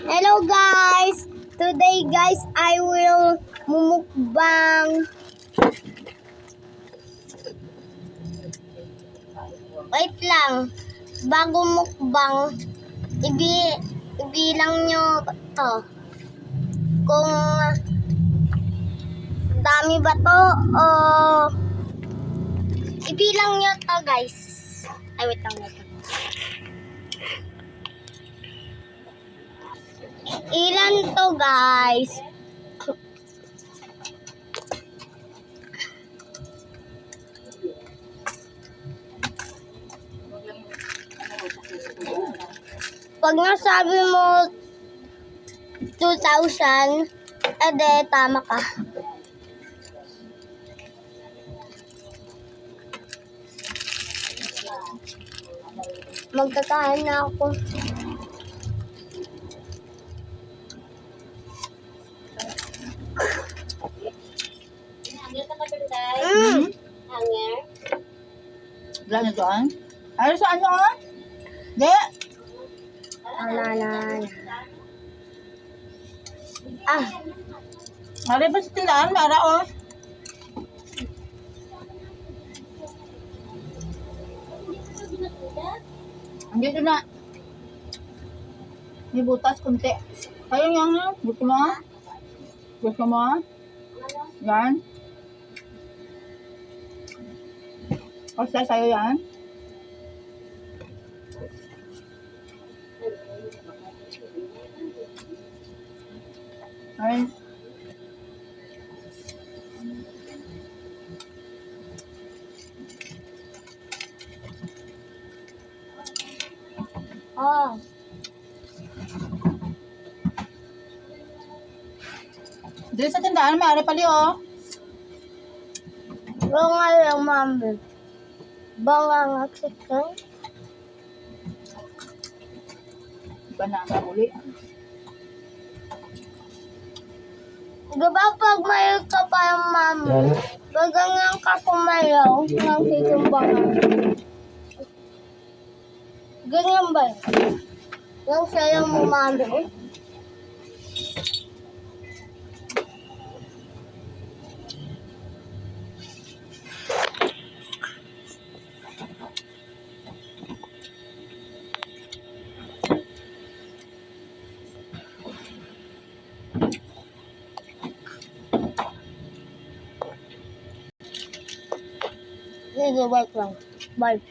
Hello guys! Today guys, I will mumukbang. Wait lang. Bago mukbang, ibilang nyo to. Kung dami ba to o ibilang nyo to guys. Ay, wait lang. Ilan to guys? Pag nasabi mo 2,000, ede tama ka. Magkakain na ako. Hanger. Wala na doon? Ano sa ano? Di? Alalan. Mari ba sa tilaan? Mara o? Andito na. May butas kunti. Kaya yung gusto mo? Gusto mo? Yan. Kasi sa'yo yan. Ay. Oh. Dito sa tindahan, may ari pali o. Yung nga lang mami. Banga nga kita. Iba na ang uli. Diba pag may ka pa yung mami, gaganyan ka kumayaw ng titumbangan. Ganyan ba yun? Yung sayaw mo mami. Sige, wait lang. Bye.